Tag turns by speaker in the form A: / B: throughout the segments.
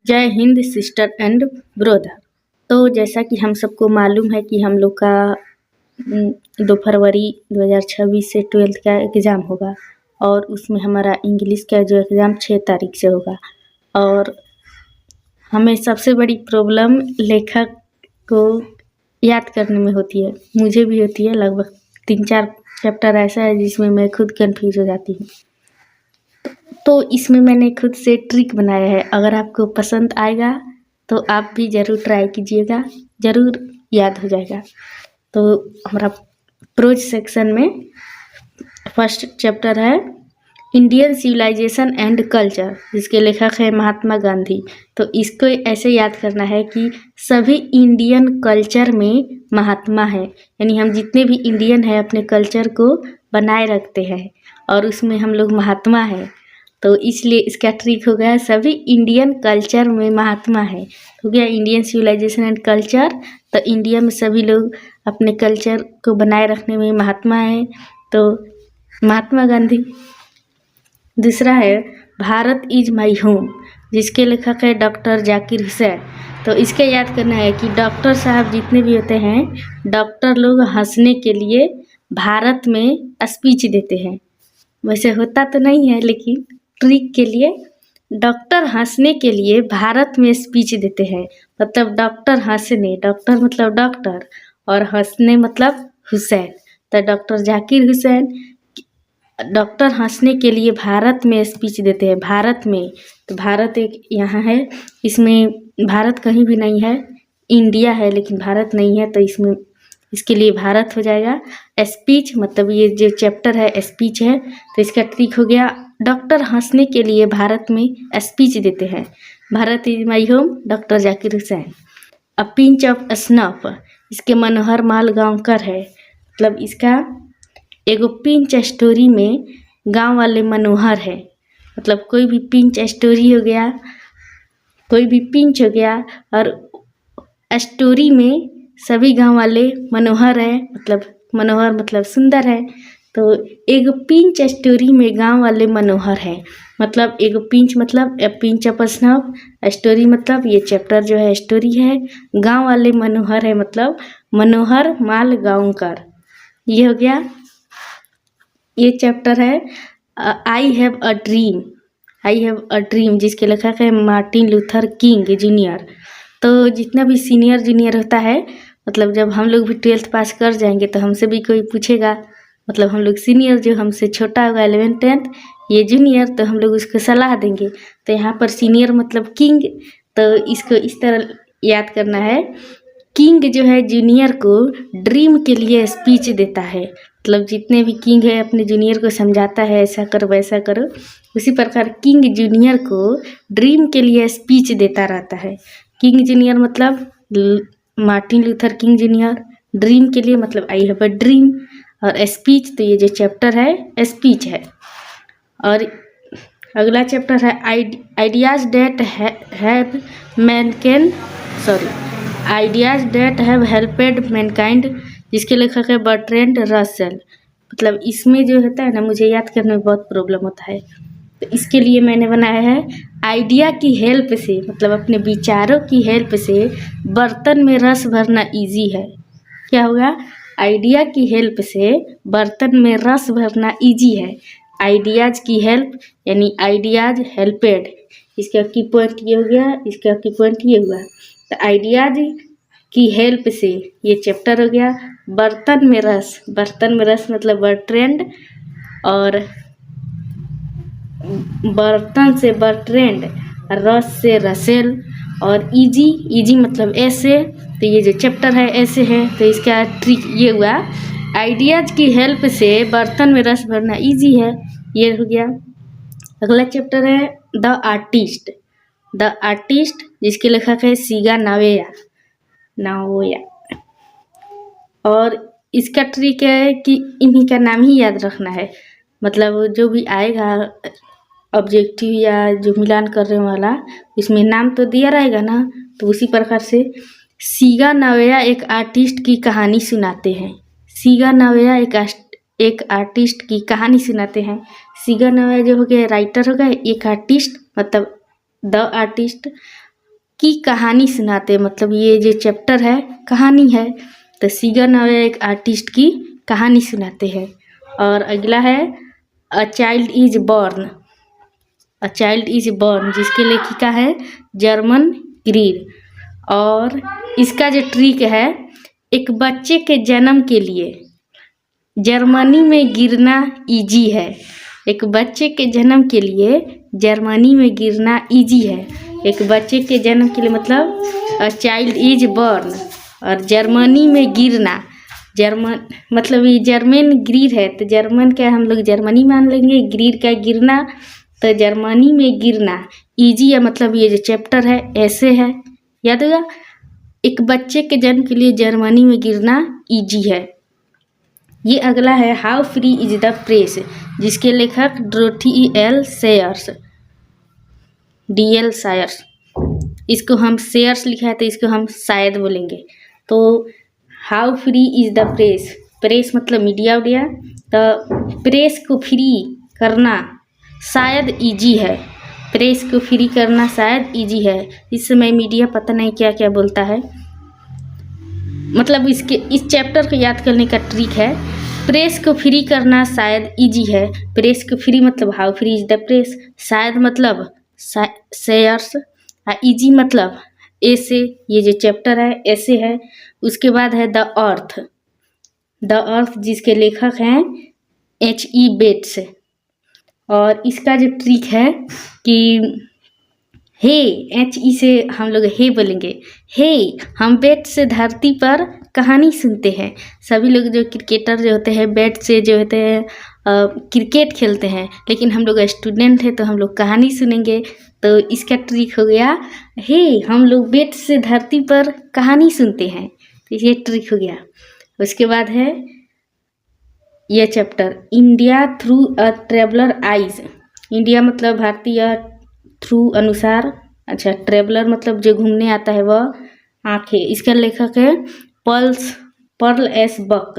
A: जय Hind sister and brother. तो जैसा कि हम सबको मालूम है कि हम लोग का 2 फरवरी 2026 से 12th का एग्ज़ाम होगा और उसमें हमारा इंग्लिश का जो एग्ज़ाम 6 तारीख से होगा। और हमें सबसे बड़ी प्रॉब्लम लेखक को याद करने में होती है, मुझे भी होती है। लगभग 3-4 चैप्टर ऐसा है जिसमें मैं खुद कंफ्यूज हो जाती हूँ। तो इसमें मैंने खुद से ट्रिक बनाया है, अगर आपको पसंद आएगा तो आप भी ज़रूर ट्राई कीजिएगा, ज़रूर याद हो जाएगा। तो हमारा प्रोज सेक्शन में फर्स्ट चैप्टर है इंडियन सिविलाइजेशन एंड कल्चर, जिसके लेखक है महात्मा गांधी। तो इसको ऐसे याद करना है कि सभी इंडियन कल्चर में महात्मा है, यानी हम जितने भी इंडियन हैं अपने कल्चर को बनाए रखते हैं और उसमें हम लोग महात्मा हैं। तो इसलिए इसका ट्रिक हो गया सभी इंडियन कल्चर में महात्मा है, हो गया इंडियन सिविलाइजेशन एंड कल्चर। तो इंडिया में सभी लोग अपने कल्चर को बनाए रखने में महात्मा है, तो महात्मा गांधी। दूसरा है भारत इज माई होम, जिसके लेखक है डॉक्टर जाकिर हुसैन। तो इसके याद करना है कि डॉक्टर साहब जितने भी होते हैं, डॉक्टर लोग हंसने के लिए भारत में स्पीच देते हैं। वैसे होता तो नहीं है, लेकिन ट्रिक के लिए डॉक्टर हंसने के लिए भारत में स्पीच देते हैं। मतलब डॉक्टर हंसने, डॉक्टर मतलब डॉक्टर और हंसने मतलब हुसैन। तो डॉक्टर जाकिर हुसैन डॉक्टर हंसने के लिए भारत में स्पीच देते हैं, भारत में। तो भारत एक यहाँ है, इसमें भारत कहीं भी नहीं है, इंडिया है लेकिन भारत नहीं है, तो इसमें इसके लिए भारत हो जाएगा। स्पीच मतलब ये जो चैप्टर है स्पीच है, तो इसका ट्रिक हो गया डॉक्टर हंसने के लिए भारत में स्पीच देते हैं। Bharat is my home, doctor Zakir Hussain. A pinch of snuff, इसके मनोहर माल गांवकर है। मतलब इसका एगो पिंच स्टोरी में गांव वाले मनोहर है। मतलब कोई भी पिंच स्टोरी हो गया, कोई भी पिंच हो गया और स्टोरी में सभी गांव वाले मनोहर है, मतलब मनोहर मतलब सुंदर है। तो एक पिंच स्टोरी में गांव वाले मनोहर है। मतलब एक पिंच मतलब पिंच ऑफ स्नफ, स्टोरी मतलब ये चैप्टर जो है स्टोरी है। गांव वाले मनोहर है मतलब मनोहर माल गांवकर। ये हो गया, ये चैप्टर है I have a dream. I have a dream, जिसके लेखक है मार्टिन लूथर किंग जूनियर। तो जितना भी सीनियर जूनियर होता है, मतलब जब हम लोग भी 12th पास कर जाएंगे तो हमसे भी कोई पूछेगा, मतलब हम लोग सीनियर जो हमसे छोटा होगा 11th 10th, ये जूनियर, तो हम लोग उसको सलाह देंगे। तो यहाँ पर सीनियर मतलब किंग, तो इसको इस तरह याद करना है। किंग जो है जूनियर को ड्रीम के लिए स्पीच देता है। मतलब जितने भी किंग है अपने जूनियर को समझाता है ऐसा करो वैसा करो, उसी प्रकार किंग जूनियर को ड्रीम के लिए स्पीच देता रहता है। किंग जूनियर मतलब Martin Luther king junior, dream के लिए मतलब आई हैव अ ड्रीम, और स्पीच तो ये जो चैप्टर है स्पीच है। और अगला चैप्टर है ideas that have mankind ideas that have helped mankind, जिसके लेखक है बर्ट्रैंड रसेल। मतलब इसमें जो होता है ना, मुझे याद करने में बहुत प्रॉब्लम होता है, तो इसके लिए मैंने बनाया है आइडिया की हेल्प से, मतलब अपने विचारों की हेल्प से बर्तन में रस भरना इजी है। क्या होगा? आइडिया की हेल्प से बर्तन में रस भरना इजी है। आइडियाज की हेल्प यानी आइडियाज हेल्पेड, इसका की पॉइंट ये हो गया, इसका की पॉइंट ये हुआ। तो आइडियाज की हेल्प से ये चैप्टर हो गया। बर्तन में रस, बर्तन में रस मतलब बर्ट्रैंड, और बर्तन से बर्ट्रैंड, रस से रसेल, और इजी, इजी मतलब ऐसे। तो ये जो चैप्टर है ऐसे है, तो इसका ट्रिक ये हुआ आइडियाज की हेल्प से बर्तन में रस भरना इजी है, ये हो गया। अगला चैप्टर है द आर्टिस्ट। द आर्टिस्ट, जिसके लेखक है सीगा नावेया। और इसका ट्रिक है कि इन्हीं का नाम ही याद रखना है। मतलब जो भी आएगा ऑब्जेक्टिव या जो मिलान करने वाला, इसमें नाम तो दिया रहेगा ना, तो उसी प्रकार से सीगा नावेया एक आर्टिस्ट की कहानी सुनाते हैं। सीगा नावेया एक आर्टिस्ट की कहानी सुनाते हैं। सीगा नावेया जो हो गया राइटर हो गए, एक आर्टिस्ट मतलब द आर्टिस्ट, की कहानी सुनाते, मतलब ये जो चैप्टर है कहानी है, तो सिगर नाम एक आर्टिस्ट की कहानी सुनाते हैं। और अगला है a child is born, a child is born जिसके लेखिका है जर्मन ग्रीर। और इसका जो ट्रिक है, एक बच्चे के जन्म के लिए जर्मनी में गिरना इजी है। एक बच्चे के जन्म के लिए जर्मनी में गिरना इजी है। एक बच्चे के जन्म के लिए मतलब अ चाइल्ड इज बॉर्न, और जर्मनी में गिरना, जर्मन मतलब ये जर्मन ग्रीर है, तो जर्मन क्या हम लोग जर्मनी मान लेंगे, ग्रीर का गिरना, तो जर्मनी में गिरना इजी है, मतलब ये जो चैप्टर है ऐसे है, याद होगा। एक बच्चे के जन्म के लिए जर्मनी में गिरना इजी है। ये अगला है how free is the press, जिसके लेखक डोरोथी एल सेयर्स, DL सायर्स। इसको हम सेयर्स लिखा है तो इसको हम शायद बोलेंगे। तो how free is the press, press मतलब मीडिया उडिया, तो प्रेस को फ्री करना शायद इजी है, प्रेस को फ्री करना शायद इजी है। इस समय मीडिया पता नहीं क्या क्या बोलता है, मतलब इस चैप्टर को याद करने का ट्रिक है, प्रेस को फ्री करना शायद इजी है। प्रेस को फ्री मतलब how free is the press, शायद मतलब शेयर्स, इजी मतलब ऐसे, ये जो चैप्टर है ऐसे है। उसके बाद है द अर्थ, द अर्थ जिसके लेखक हैं HE बेट्स। और इसका जो ट्रिक है कि हे, HE से हम लोग हे बोलेंगे, हे हम बेट से धरती पर कहानी सुनते हैं। सभी लोग जो क्रिकेटर जो होते हैं बेट से जो होते हैं क्रिकेट खेलते हैं, लेकिन हम लोग स्टूडेंट हैं तो हम लोग कहानी सुनेंगे। तो इसका ट्रिक हो गया हे हम लोग बेट से धरती पर कहानी सुनते हैं, तो ये ट्रिक हो गया। उसके बाद है यह chapter India through a traveller eyes, India मतलब भारतीय, थ्रू अनुसार, अच्छा ट्रेवलर मतलब जो घूमने आता है वह आँखें। इसका लेखक है पर्ल एस बक।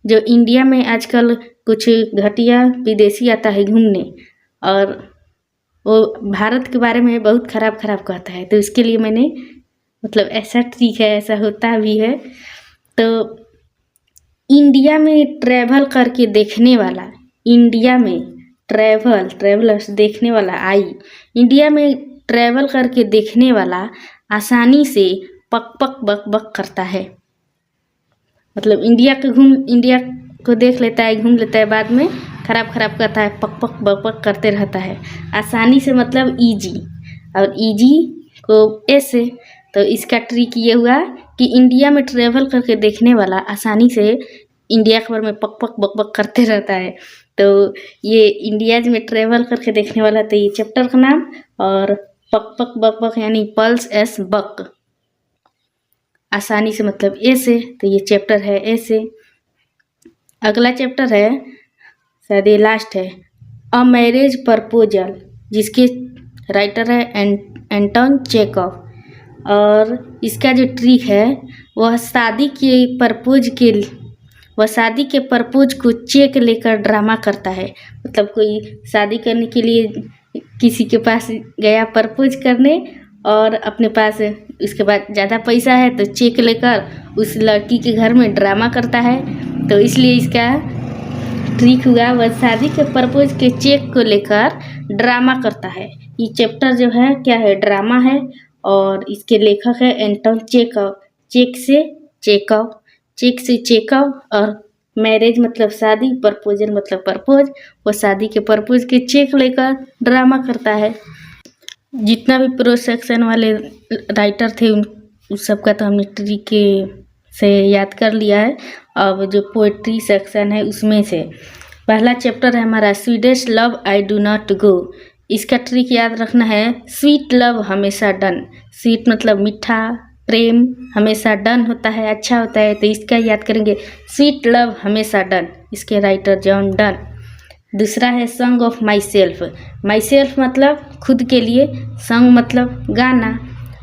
A: जो इंडिया में आजकल कुछ घटिया विदेशी आता है घूमने और वो भारत के बारे में बहुत खराब कहता है, तो इसके लिए मैंने मतलब ऐसा ट्रिक है, ऐसा होता भी है। तो इंडिया में ट्रैवल करके देखने वाला, इंडिया में ट्रैवलर्स देखने वाला आई, इंडिया में ट्रैवल करके देखने वाला आसानी से पक पक बक बक करता है, मतलब इंडिया को देख लेता है, घूम लेता है, बाद में खराब करता है, पक पक बक बक करते रहता है। आसानी से मतलब इजी, और इजी को ऐसे। तो इसका ट्रिक ये हुआ कि इंडिया में ट्रैवल करके देखने वाला आसानी से इंडिया के बारे में पक पक बक बक करते रहता है। तो ये इंडिया में ट्रैवल करके देखने वाला, तो ये चैप्टर का नाम, और पक पक बक बक यानी पल्स एस बक, आसानी से मतलब ऐसे, तो ये चैप्टर है ऐसे। अगला चैप्टर है शायद ये लास्ट है अ मैरिज प्रपोजल, जिसके राइटर है एंटोन चेखव। और इसका जो ट्रिक है वह शादी के प्रपोज को चेक लेकर ड्रामा करता है। मतलब कोई शादी करने के लिए किसी के पास गया प्रपोज करने, और अपने पास उसके बाद ज़्यादा पैसा है तो चेक लेकर उस लड़की के घर में ड्रामा करता है। तो इसलिए इसका ट्रिक हुआ वह शादी के प्रपोज के चेक को लेकर ड्रामा करता है। ये चैप्टर जो है क्या है, ड्रामा है, और इसके लेखक है एंटोन चेखव। चेक से चेखव, और मैरिज मतलब शादी, प्रपोजल मतलब प्रपोज, वो शादी के प्रपोज के चेक लेकर ड्रामा करता है। जितना भी प्रो सेक्शन वाले राइटर थे उन सबका तो हमने ट्रिक से याद कर लिया है। अब जो पोएट्री सेक्शन है उसमें से पहला चैप्टर है हमारा Swedish love I do not go. इसका ट्रिक याद रखना है, स्वीट लव हमेशा डन, स्वीट मतलब मीठा, प्रेम हमेशा डन होता है, अच्छा होता है, तो इसका याद करेंगे स्वीट लव हमेशा डन, इसके राइटर जॉन डन। दूसरा है सॉन्ग ऑफ माई सेल्फ मतलब खुद के लिए, सॉन्ग मतलब गाना,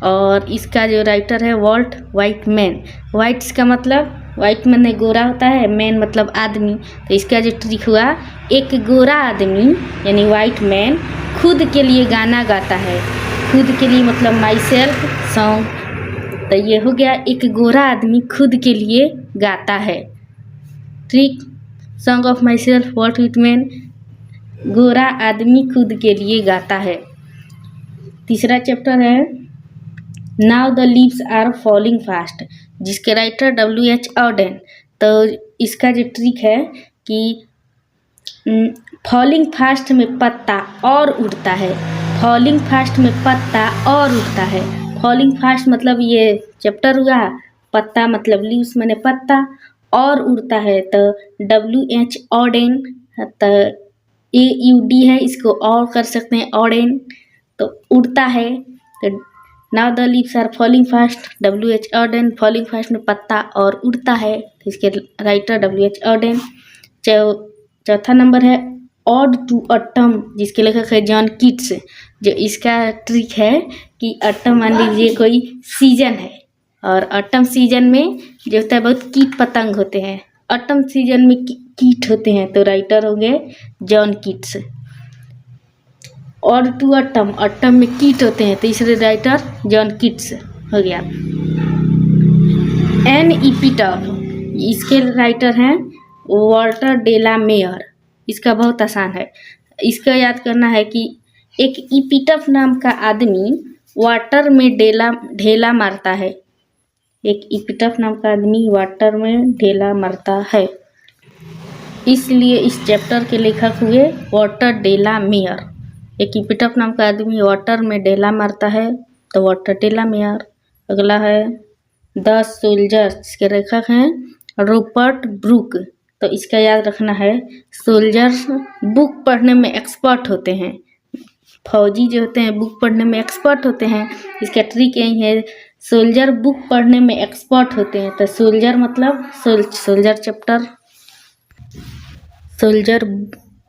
A: और इसका जो राइटर है वॉल्ट वाइटमैन। वाइट्स का मतलब वाइट मैन गोरा होता है, मैन मतलब आदमी, तो इसका जो ट्रिक हुआ, एक गोरा आदमी यानी वाइट मैन खुद के लिए गाना गाता है, खुद के लिए मतलब माई सेल्फ सॉन्ग। तो ये हो गया एक गोरा आदमी खुद के लिए गाता है। ठीक, song of my self what it mean, गोरा आदमी खुद के लिए गाता है। तीसरा चैप्टर है now the leaves are falling fast, जिसके राइटर W.H. ऑडेन। तो इसका जो ट्रिक है कि फॉलिंग फास्ट में पत्ता और उड़ता है, फॉलिंग फास्ट में पत्ता और उड़ता है। फॉलिंग फास्ट मतलब ये चैप्टर हुआ, पत्ता मतलब लीव्स माने पत्ता, और उड़ता है तो W.H. ऑडेन, तो AUD है, इसको और कर सकते हैं ऑडेन, तो उड़ता है। तो now the leaves are falling fast, W.H. Auden, falling fast में पत्ता और उड़ता है, इसके राइटर W.H. ऑडेन। चौथा नंबर है ऑड टू ऑटम, जिसके लेखक है जॉन कीट्स। जो इसका ट्रिक है कि ऑटम मान लीजिए कोई सीजन है, और ऑटम सीजन में जो होता है बहुत कीट पतंग होते हैं, ऑटम सीजन में कीट होते हैं, तो राइटर होंगे John Keats. Ode to autumn, autumn में कीट होते हैं, तो इसलिए राइटर जॉन कीट्स हो गया। एन इपिटॉफ, इसके राइटर हैं वाल्टर डे ला मेयर। इसका बहुत आसान है, इसका याद करना है कि एक इपिटॉफ नाम का आदमी वाटर में ढेला मारता है। एक इपिटॉफ नाम का आदमी वाटर में ढेला मारता है, इसलिए इस चैप्टर के लेखक हुए वाल्टर डे ला मेयर। एक इपिटॉफ नाम का आदमी वाटर में ढेला मारता है, तो वाल्टर डे ला मेयर। अगला है द सोल्जर्स, इसके लेखक हैं रूपर्ट ब्रूक। तो इसका याद रखना है, सोल्जर्स बुक पढ़ने में एक्सपर्ट होते हैं, फौजी जो होते हैं बुक पढ़ने में एक्सपर्ट होते हैं। इसका ट्रिक यही है, सोल्जर बुक पढ़ने में एक्सपर्ट होते हैं, तो सोल्जर मतलब सोल्जर चैप्टर, सोल्जर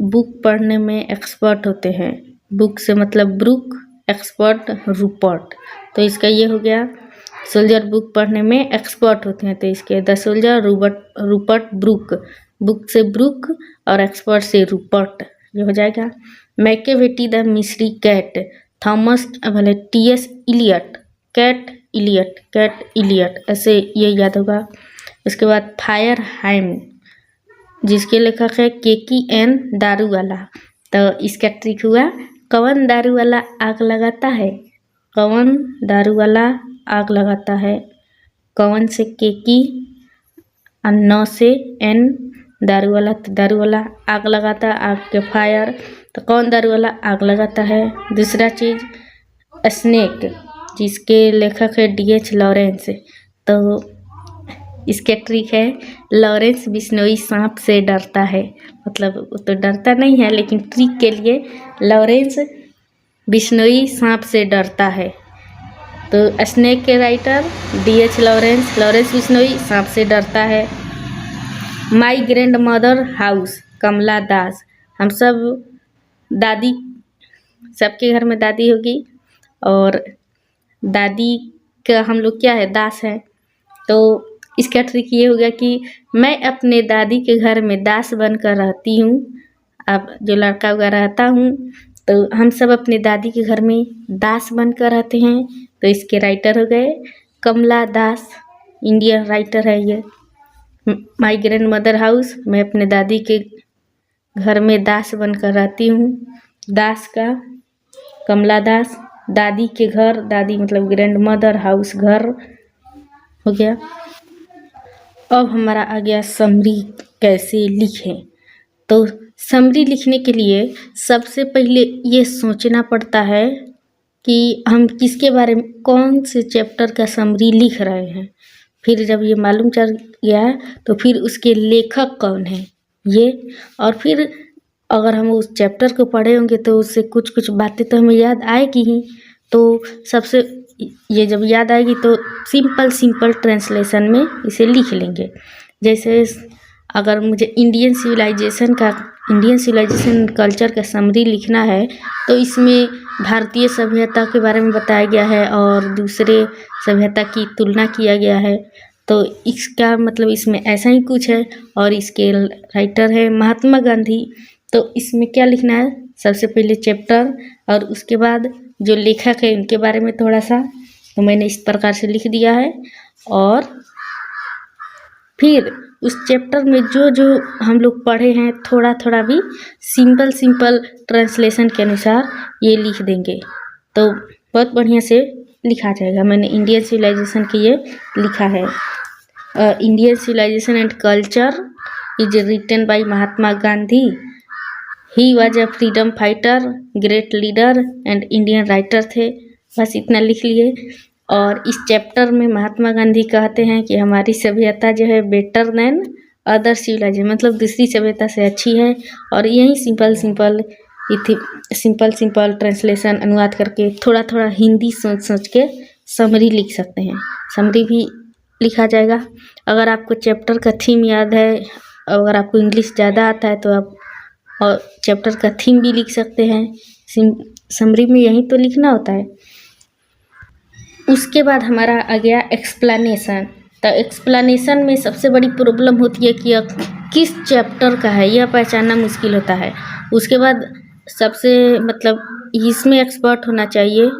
A: बुक पढ़ने में एक्सपर्ट होते हैं, बुक से मतलब ब्रूक, एक्सपर्ट रूपर्ट। तो इसका ये हो गया, सोल्जर बुक पढ़ने में एक्सपर्ट होते हैं, तो इसके the soldier Rupert Brooke, book से ब्रूक और एक्सपर्ट से रूपर्ट, ये हो जाएगा। Macavity the mystery cat, Thomas भले T.S. इलियट, कैट इलियट, ऐसे ये याद होगा। उसके बाद फायर हाइम, जिसके लेखक है KKN दारूवाला। तो इसका ट्रिक हुआ, कौन दारू वाला आग लगाता है, कौन दारू वाला आग लगाता है, कौन से KK और 9 से N, दारू वाला, तो दारू वाला आग लगाता, आग के फायर, तो कौन दारू वाला आग लगाता है। दूसरा चीज़ स्नेक, जिसके लेखक है D.H. लॉरेंस। तो इसके ट्रिक है, लॉरेंस बिश्नोई सांप से डरता है, मतलब वो तो डरता नहीं है, लेकिन ट्रिक के लिए लॉरेंस बिश्नोई सांप से डरता है। तो स्नेक के राइटर D.H. लॉरेंस बिश्नोई सांप से डरता है। माई ग्रैंड मदर हाउस, कमला दास। हम सब दादी, सबके घर में दादी होगी, और दादी का हम लोग क्या है, दास है। तो इसका ट्रिक ये हो गया कि मैं अपने दादी के घर में दास बनकर रहती हूँ, अब जो लड़का वगैरह रहता हूँ, तो हम सब अपने दादी के घर में दास बनकर रहते हैं। तो इसके राइटर हो गए कमला दास, इंडियन राइटर है ये। माई ग्रैंड मदर हाउस, मैं अपने दादी के घर में दास बनकर रहती हूँ, दास का कमला दास। दादी के घर, दादी मतलब ग्रैंड मदर, हाउस घर हो गया। अब हमारा आ गया समरी कैसे लिखें। तो समरी लिखने के लिए सबसे पहले ये सोचना पड़ता है कि हम किसके बारे में, कौन से चैप्टर का समरी लिख रहे हैं। फिर जब ये मालूम चल गया तो फिर उसके लेखक कौन है ये, और फिर अगर हम उस चैप्टर को पढ़े होंगे तो उससे कुछ कुछ बातें तो हमें याद आएगी ही। तो सबसे ये जब याद आएगी तो सिंपल ट्रांसलेशन में इसे लिख लेंगे। जैसे अगर मुझे इंडियन सिविलाइजेशन कल्चर का समरी लिखना है, तो इसमें भारतीय सभ्यता के बारे में बताया गया है और दूसरे सभ्यता की तुलना किया गया है। तो इसका मतलब इसमें ऐसा ही कुछ है, और इसके राइटर है महात्मा गांधी। तो इसमें क्या लिखना है, सबसे पहले चैप्टर और उसके बाद जो लेखक है उनके बारे में थोड़ा सा, तो मैंने इस प्रकार से लिख दिया है। और फिर उस चैप्टर में जो जो हम लोग पढ़े हैं थोड़ा थोड़ा भी सिंपल ट्रांसलेशन के अनुसार ये लिख देंगे तो बहुत बढ़िया से लिखा जाएगा। मैंने इंडियन सिविलाइजेशन के ये लिखा है। Indian civilisation and culture is written by Mahatma Gandhi. He was a freedom fighter, great leader and Indian writer थे। बस इतना लिख लिए। और इस चैप्टर में महात्मा गांधी कहते हैं कि हमारी सभ्यता जो है बेटर देन अदर सिविलाइजेशन, मतलब दूसरी सभ्यता से अच्छी है। और यही सिंपल ट्रांसलेशन अनुवाद करके थोड़ा थोड़ा हिंदी सोच के समरी लिख सकते हैं। समरी भी लिखा जाएगा। अगर आपको चैप्टर का थीम याद है, अगर आपको इंग्लिश ज़्यादा आता है तो आप और चैप्टर का थीम भी लिख सकते हैं। समरी में यही तो लिखना होता है। उसके बाद हमारा आ गया एक्सप्लेनेशन। तो एक्सप्लेनेशन में सबसे बड़ी प्रॉब्लम होती है कि किस चैप्टर का है, यह पहचानना मुश्किल होता है। उसके बाद सबसे मतलब इसमें एक्सपर्ट होना चाहिए,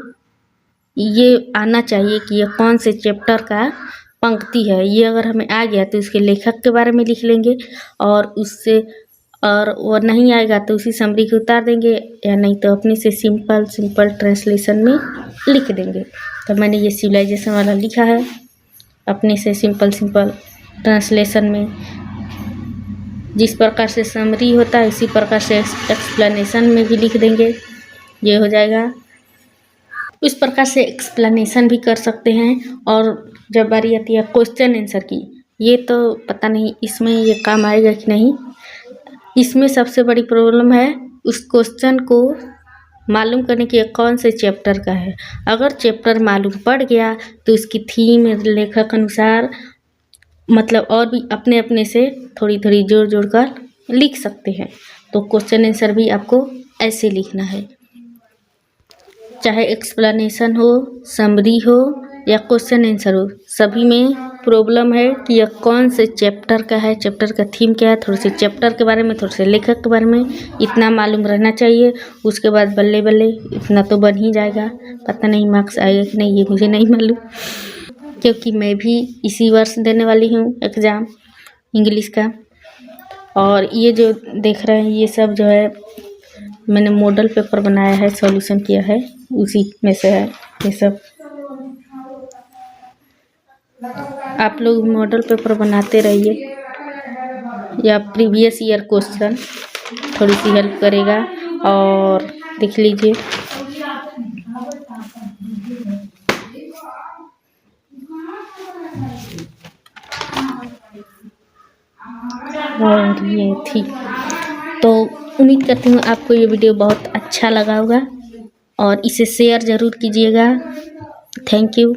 A: ये आना चाहिए कि यह कौन से चैप्टर का पंक्ति है। ये अगर हमें आ गया तो उसके लेखक के बारे में लिख लेंगे, और वो नहीं आएगा तो उसी समरी को उतार देंगे, या नहीं तो अपने से सिंपल ट्रांसलेशन में लिख देंगे। तो मैंने ये सिविलाइजेशन वाला लिखा है अपने से सिंपल ट्रांसलेशन में। जिस प्रकार से समरी होता है उसी प्रकार से एक्सप्लेनेशन में भी लिख देंगे, ये हो जाएगा। उस प्रकार से एक्सप्लेनेशन भी कर सकते हैं। और जब बारी आती है क्वेश्चन आंसर की, ये तो पता नहीं इसमें ये काम आएगा कि नहीं। इसमें सबसे बड़ी प्रॉब्लम है उस क्वेश्चन को मालूम करने की कौन से चैप्टर का है। अगर चैप्टर मालूम पड़ गया तो उसकी थीम लेखक अनुसार मतलब और भी अपने अपने से थोड़ी थोड़ी जोड़ कर लिख सकते हैं। तो क्वेश्चन आंसर भी आपको ऐसे लिखना है, चाहे एक्सप्लेनेशन हो, समरी हो या क्वेश्चन आंसर हो, सभी में प्रॉब्लम है कि यह कौन से चैप्टर का है, चैप्टर का थीम क्या है। थोड़े से चैप्टर के बारे में, थोड़े से लेखक के बारे में इतना मालूम रहना चाहिए। उसके बाद बल्ले बल्ले इतना तो बन ही जाएगा। पता नहीं मार्क्स आएगा कि नहीं, ये मुझे नहीं मालूम, क्योंकि मैं भी इसी वर्ष देने वाली हूँ एग्ज़ाम इंग्लिश का। और ये जो देख रहे हैं ये सब जो है मैंने मॉडल पेपर बनाया है, सॉल्यूशन किया है, उसी में से है ये सब। आप लोग मॉडल पेपर बनाते रहिए, या प्रीवियस ईयर क्वेश्चन थोड़ी सी हेल्प करेगा। और देख लीजिए, और ये थी। तो उम्मीद करती हूँ आपको ये वीडियो बहुत अच्छा लगा होगा और इसे शेयर ज़रूर कीजिएगा। Thank you.